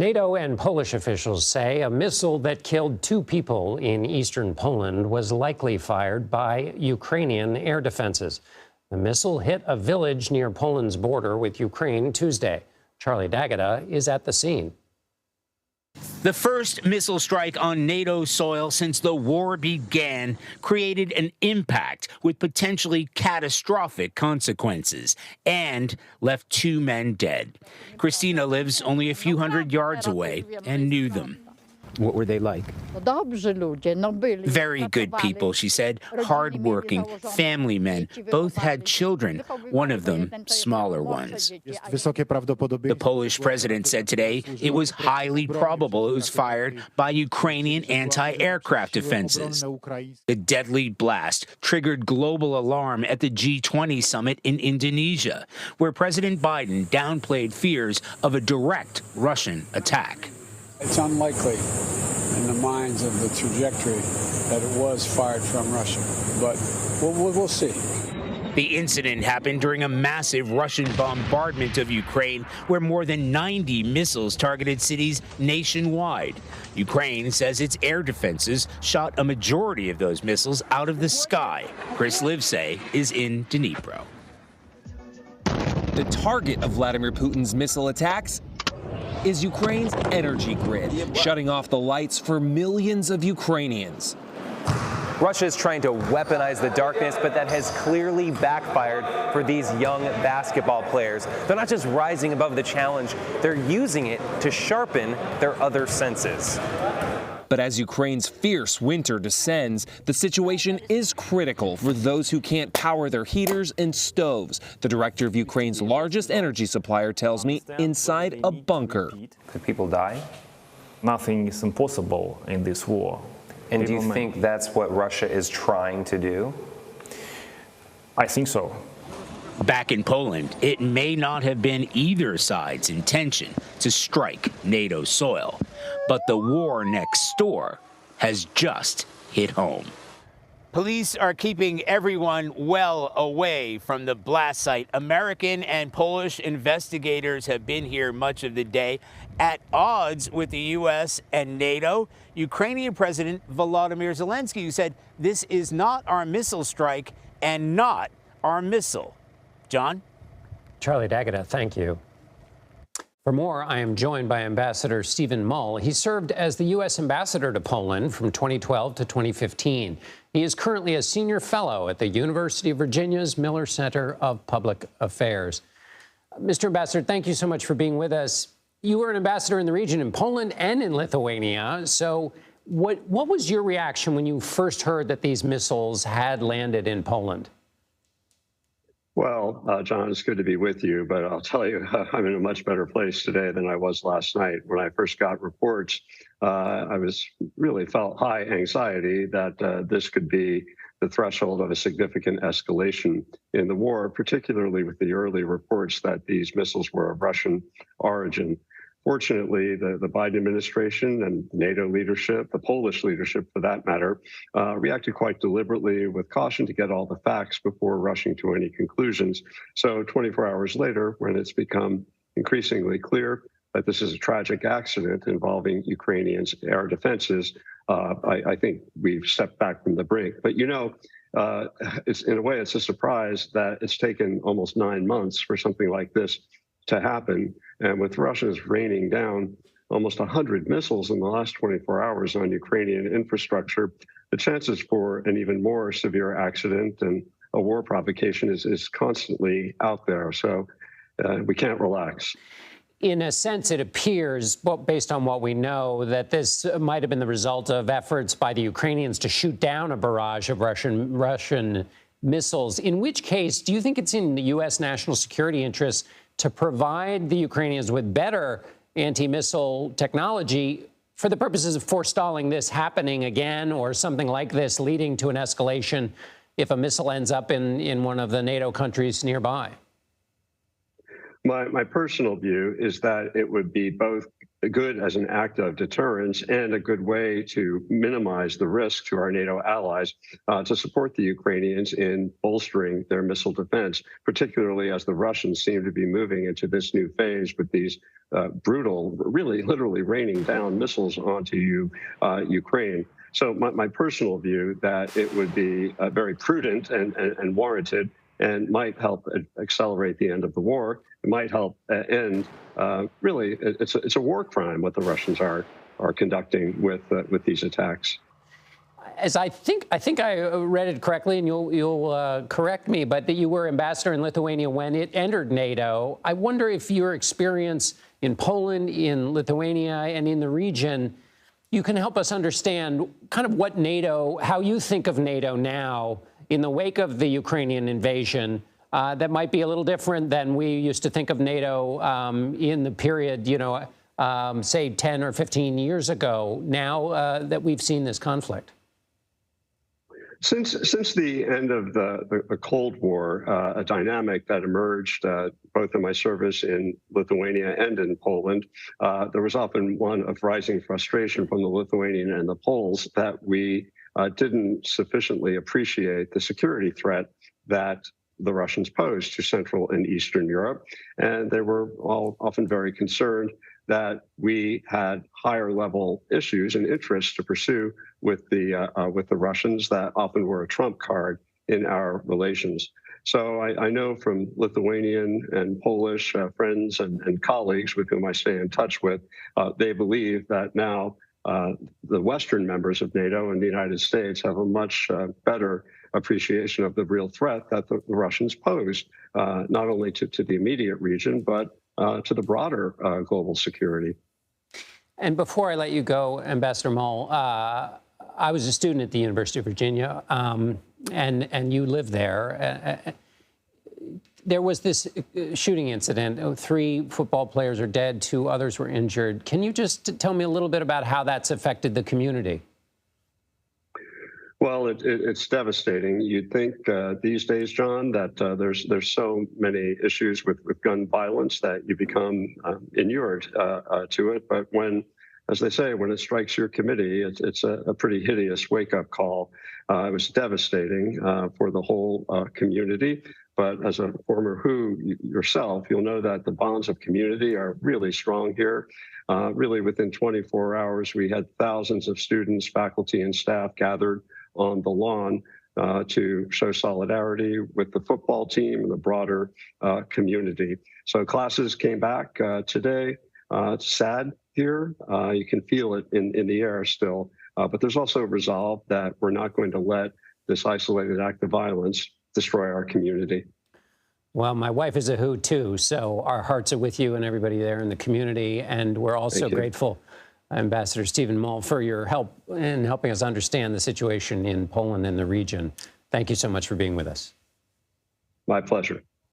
NATO and Polish officials say a missile that killed 2 people in eastern Poland was likely fired by Ukrainian air defenses. The missile hit a village near Poland's border with Ukraine Tuesday. Charlie D'Agata is at the scene. The first missile strike on NATO soil since the war began created an impact with potentially catastrophic consequences and left 2 men dead. Christina lives only a few hundred yards away and knew them. What were they like? Very good people, she said. Hardworking, family men. Both had children, one of them smaller ones. The Polish president said today it was highly probable it was fired by Ukrainian anti-aircraft defenses. The deadly blast triggered global alarm at the G20 summit in Indonesia, where President Biden downplayed fears of a direct Russian attack. It's unlikely in the minds of the trajectory that it was fired from Russia, but we'll see. The incident happened during a massive Russian bombardment of Ukraine, where more than 90 missiles targeted cities nationwide. Ukraine says its air defenses shot a majority of those missiles out of the sky. Chris Livesay is in Dnipro. The target of Vladimir Putin's missile attacks is Ukraine's energy grid, shutting off the lights for millions of Ukrainians. Russia is trying to weaponize the darkness, but that has clearly backfired for these young basketball players. They're not just rising above the challenge, they're using it to sharpen their other senses. But as Ukraine's fierce winter descends, the situation is critical for those who can't power their heaters and stoves. The director of Ukraine's largest energy supplier tells me inside a bunker. Could people die? Nothing is impossible in this war. And do you think that's what Russia is trying to do? I think so. Back in Poland, it may not have been either side's intention to strike NATO soil, but the war next door has just hit home. Police are keeping everyone well away from the blast site. American and Polish investigators have been here much of the day. At odds with the U.S. and NATO, Ukrainian President Volodymyr Zelensky, who said, "This is not our missile strike and not our missile." John? Charlie D'Agata, thank you. For more, I am joined by Ambassador Stephen Mull. He served as the U.S. ambassador to Poland from 2012 to 2015. He is currently a senior fellow at the University of Virginia's Miller Center of Public Affairs. Mr. Ambassador, thank you so much for being with us. You were an ambassador in the region in Poland and in Lithuania. So what was your reaction when you first heard that these missiles had landed in Poland? Well, John, it's good to be with you, but I'll tell you, I'm in a much better place today than I was last night. When I first got reports, I really felt high anxiety that this could be the threshold of a significant escalation in the war, particularly with the early reports that these missiles were of Russian origin. Fortunately, the Biden administration and NATO leadership, the Polish leadership for that matter, reacted quite deliberately with caution to get all the facts before rushing to any conclusions. So 24 hours later, when it's become increasingly clear that this is a tragic accident involving Ukrainians' air defenses, I think we've stepped back from the brink. But it's in a way, it's a surprise that it's taken almost 9 months for something like this to happen. And with Russia's raining down almost 100 missiles in the last 24 hours on Ukrainian infrastructure, the chances for an even more severe accident and a war provocation is constantly out there. So we can't relax. In a sense, it appears, based on what we know, that this might have been the result of efforts by the Ukrainians to shoot down a barrage of Russian missiles. In which case, do you think it's in the U.S. national security interests to provide the Ukrainians with better anti-missile technology for the purposes of forestalling this happening again, or something like this leading to an escalation if a missile ends up in one of the NATO countries nearby? My personal view is that it would be both good as an act of deterrence and a good way to minimize the risk to our NATO allies to support the Ukrainians in bolstering their missile defense, particularly as the Russians seem to be moving into this new phase with these brutal, really literally raining down missiles onto Ukraine. So my personal view that it would be very prudent and warranted and might help accelerate the end of the war. It might help end. Really, it's a war crime what the Russians are conducting with these attacks. As I think I read it correctly, and you'll correct me, but that you were ambassador in Lithuania when it entered NATO. I wonder if your experience in Poland, in Lithuania, and in the region, you can help us understand kind of what NATO, how you think of NATO now in the wake of the Ukrainian invasion, that might be a little different than we used to think of NATO in the period, say 10 or 15 years ago, now that we've seen this conflict. Since the end of the Cold War, a dynamic that emerged both in my service in Lithuania and in Poland, there was often one of rising frustration from the Lithuanian and the Poles that we didn't sufficiently appreciate the security threat that the Russians posed to Central and Eastern Europe. And they were all often very concerned that we had higher level issues and interests to pursue with the Russians that often were a trump card in our relations. So I know from Lithuanian and Polish friends and colleagues with whom I stay in touch with, they believe that now the Western members of NATO and the United States have a much better appreciation of the real threat that the Russians pose, not only to the immediate region, but to the broader global security. And before I let you go, Ambassador Mull, I was a student at the University of Virginia, and you live there. There was this shooting incident. 3 football players are dead, 2 others were injured. Can you just tell me a little bit about how that's affected the community? Well, it's devastating. You'd think these days, John, that there's so many issues with gun violence that you become inured to it. But when, as they say, when it strikes your committee, it's a pretty hideous wake-up call. It was devastating for the whole community. But as a former WHO yourself, you'll know that the bonds of community are really strong here. Really, within 24 hours, we had thousands of students, faculty, and staff gathered on the lawn to show solidarity with the football team and the broader community. So classes came back today. It's sad here. You can feel it in the air still. But there's also resolve that we're not going to let this isolated act of violence destroy our community. Well, my wife is a WHO too, so our hearts are with you and everybody there in the community. And we're also grateful, Ambassador Stephen Mull, for your help in helping us understand the situation in Poland and the region. Thank you so much for being with us. My pleasure.